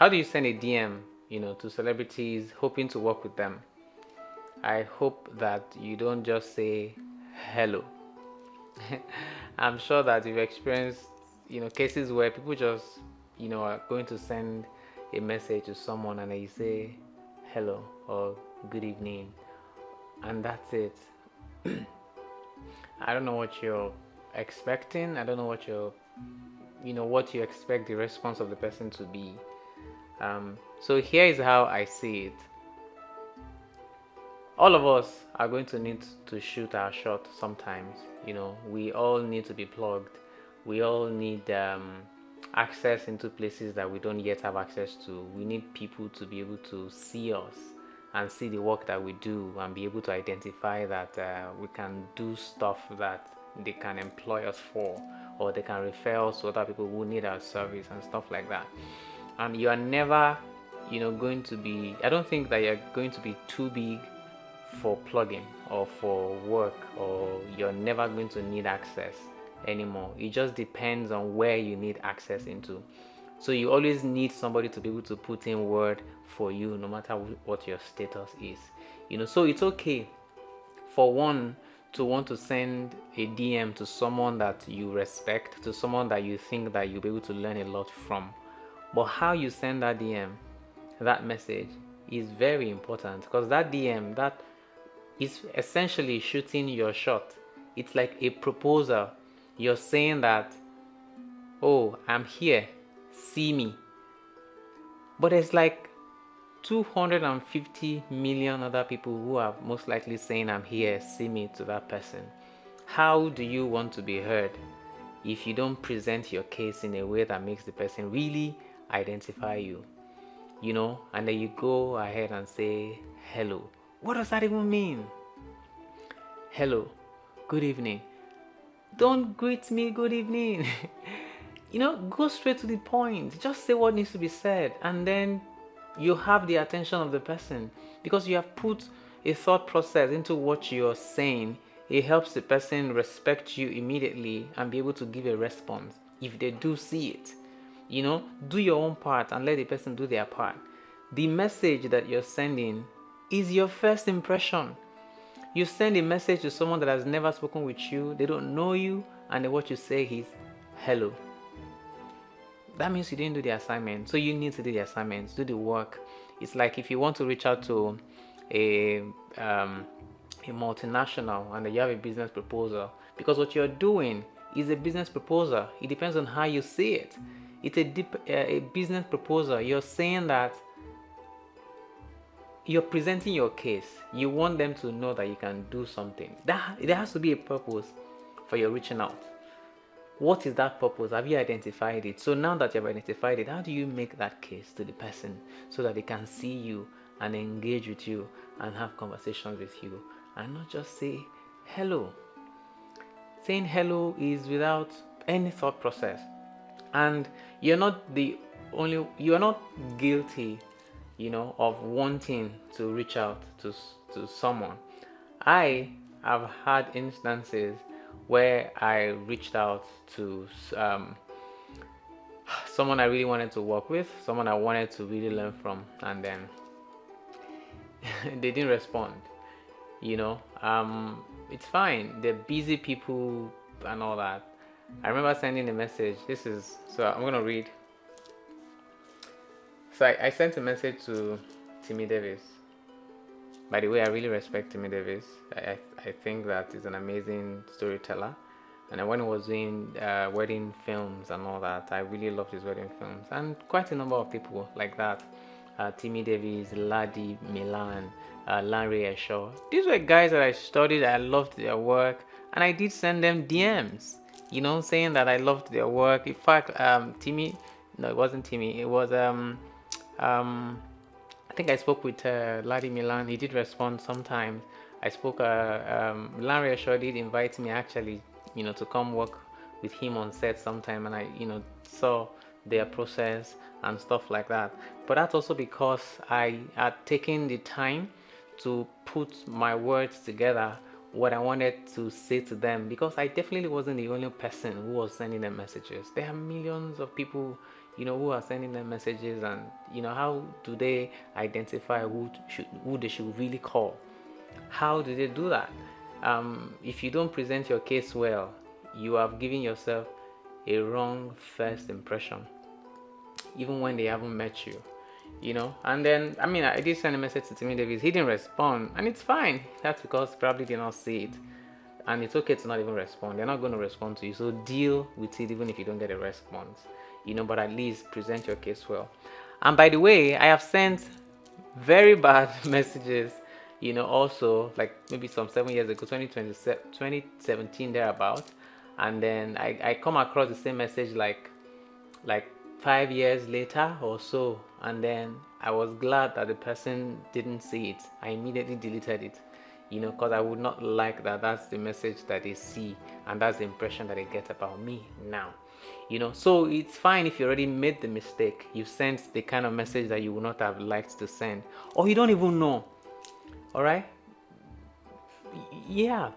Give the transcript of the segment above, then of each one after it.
how do you send a DM, to celebrities hoping to work with them? I hope that you don't just say hello. I'm sure that you've experienced, cases where people just, are going to send a message to someone and they say hello or good evening, and that's it. I don't know what you're expecting. I don't know what you expect the response of the person to be. So here is how I see it. All of us are going to need to shoot our shot sometimes. We all need to be plugged. We all need access into places that we don't yet have access to. We need people to be able to see us and see the work that we do and be able to identify that we can do stuff that they can employ us for, or they can refer us to other people who need our service and stuff like that. And you are never, going to be, I don't think that you're going to be too big for plugging or for work, or you're never going to need access anymore. It just depends on where you need access into. So you always need somebody to be able to put in word for you, no matter what your status is. So it's okay for one to want to send a DM to someone that you respect, to someone that you think that you'll be able to learn a lot from. But how you send that DM, that message, is very important, because that DM, that is essentially shooting your shot. It's like a proposal. You're saying that, oh, I'm here, see me. But there's like 250 million other people who are most likely saying, I'm here, see me, to that person. How do you want to be heard if you don't present your case in a way that makes the person really identify you? And then you go ahead and say hello. What does that even mean? Hello, good evening. Don't greet me good evening. Go straight to the point. Just say what needs to be said, and then you have the attention of the person, because you have put a thought process into what you're saying. It helps the person respect you immediately and be able to give a response if they do see it. Do your own part and let the person do their part. The message that you're sending is your first impression. You send a message to someone that has never spoken with you, they don't know you, and then what you say is hello. That means you didn't do the assignment. So you need to do the assignment, do the work. It's like if you want to reach out to a multinational and you have a business proposal, because what you're doing is a business proposal. It depends on how you see it. It's a business proposal. You're saying that you're presenting your case. You want them to know that you can do something. There has to be a purpose for your reaching out. What is that purpose? Have you identified it? So now that you've identified it, how do you make that case to the person so that they can see you and engage with you and have conversations with you, and not just say hello? Saying hello is without any thought process, and you're not guilty, of wanting to reach out to someone. I have had instances where I reached out to someone I really wanted to work with, someone I wanted to really learn from, and then they didn't respond. It's fine. They're busy people and all that. I remember sending a message. So I'm gonna read. So I sent a message to Timmy Davis. By the way, I really respect Timmy Davis. I think that he's an amazing storyteller. And when he was doing wedding films and all that, I really loved his wedding films. And quite a number of people like that. Timmy Davis, Ladi Milan, Larry Eshaw. These were guys that I studied. I loved their work. And I did send them DMs, saying that I loved their work. In fact, Timmy, no, it wasn't Timmy. It was, I think I spoke with Ladi Milan. He did respond sometimes. I spoke, Larry Eshaw did invite me actually, to come work with him on set sometime, and I, saw their process and stuff like that. But that's also because I had taken the time to put my words together, what I wanted to say to them, because I definitely wasn't the only person who was sending them messages. There are millions of people, who are sending them messages, and how do they identify who they should really call? How do they do that? If you don't present your case well, you have given yourself a wrong first impression, even when they haven't met you. And then I did send a message to Timmy Davis. He didn't respond, and it's fine. That's because probably did not see it, and it's okay to not even respond. They're not going to respond to you, so deal with it even if you don't get a response. But at least present your case well. And by the way, I have sent very bad messages, also, like maybe some 7 years ago, 2017 thereabout, and then I come across the same message like 5 years later or so, and then I was glad that the person didn't see it. I immediately deleted it, because I would not like that. That's the message that they see, and that's the impression that they get about me now. So it's fine if you already made the mistake. You sent the kind of message that you would not have liked to send, or you don't even know. All right? Yeah.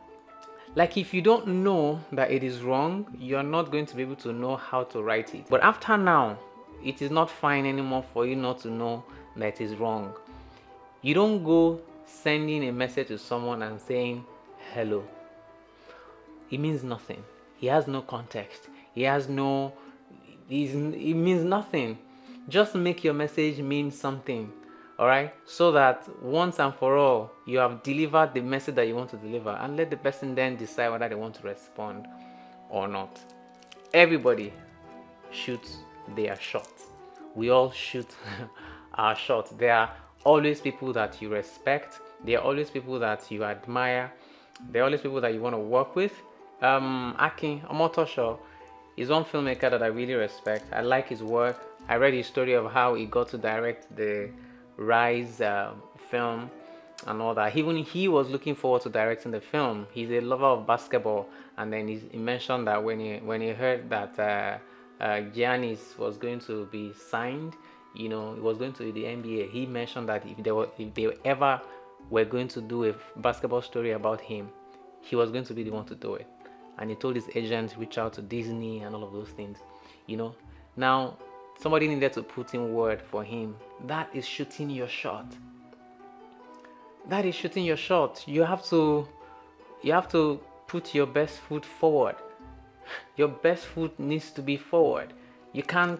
Like, if you don't know that it is wrong, you're not going to be able to know how to write it. But after now, it is not fine anymore for you not to know that it is wrong. You don't go sending a message to someone and saying hello. It means nothing. He has no context. It means nothing. Just make your message mean something. All right, so that once and for all you have delivered the message that you want to deliver, and let the person then decide whether they want to respond or not. Everybody shoots their shots. We all shoot our shots. There are always people that you respect. There are always people that you admire. There are always people that you want to work with. Akin Omotosho is one filmmaker that I really respect. I like his work. I read his story of how he got to direct the Rise film and all that. Even he was looking forward to directing the film. He's a lover of basketball, and then he mentioned that when he heard that Giannis was going to be signed, it was going to be the NBA. He mentioned that if they ever were going to do a basketball story about him, he was going to be the one to do it. And he told his agent, reach out to Disney and all of those things. Now somebody needed to put in word for him. That is shooting your shot. That is shooting your shot. You have to put your best foot forward. Your best foot needs to be forward. You cannot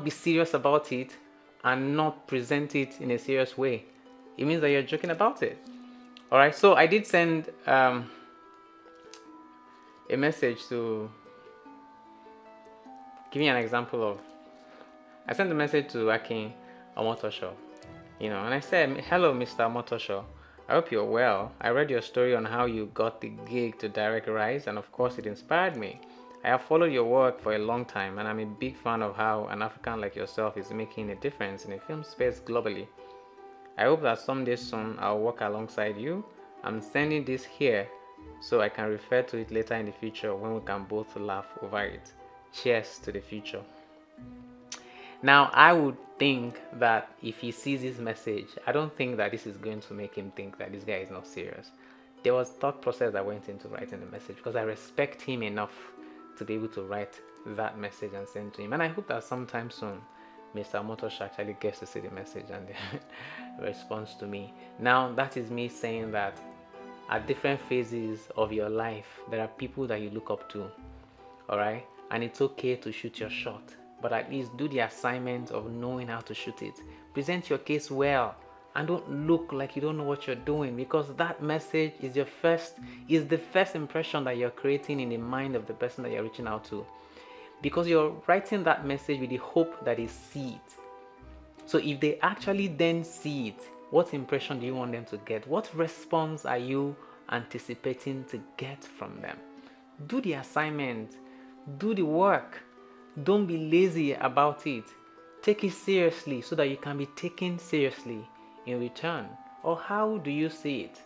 be serious about it and not present it in a serious way. It means that you're joking about it. All right. So I did send a message to. Give me an example of. I sent a message to Akin Omotosho, and I said, "Hello, Mr. Omotosho. I hope you're well. I read your story on how you got the gig to direct Rise, and of course, it inspired me. I have followed your work for a long time, and I'm a big fan of how an African like yourself is making a difference in the film space globally. I hope that someday soon I'll work alongside you. I'm sending this here so I can refer to it later in the future when we can both laugh over it. Cheers to the future." Now, I would think that if he sees this message, I don't think that this is going to make him think that this guy is not serious. There was thought process that went into writing the message, because I respect him enough to be able to write that message and send to him. And I hope that sometime soon Mr. Motosho actually gets to see the message and responds to me. Now, that is me saying that at different phases of your life, there are people that you look up to. All right? And it's okay to shoot your shot, but at least do the assignment of knowing how to shoot it. Present your case well, and don't look like you don't know what you're doing, because that message is the first impression that you're creating in the mind of the person that you're reaching out to, because you're writing that message with the hope that they see it. So if they actually then see it, what impression do you want them to get? What response are you anticipating to get from them? Do the assignment. Do the work. Don't be lazy about it. Take it seriously so that you can be taken seriously in return. Or how do you see it?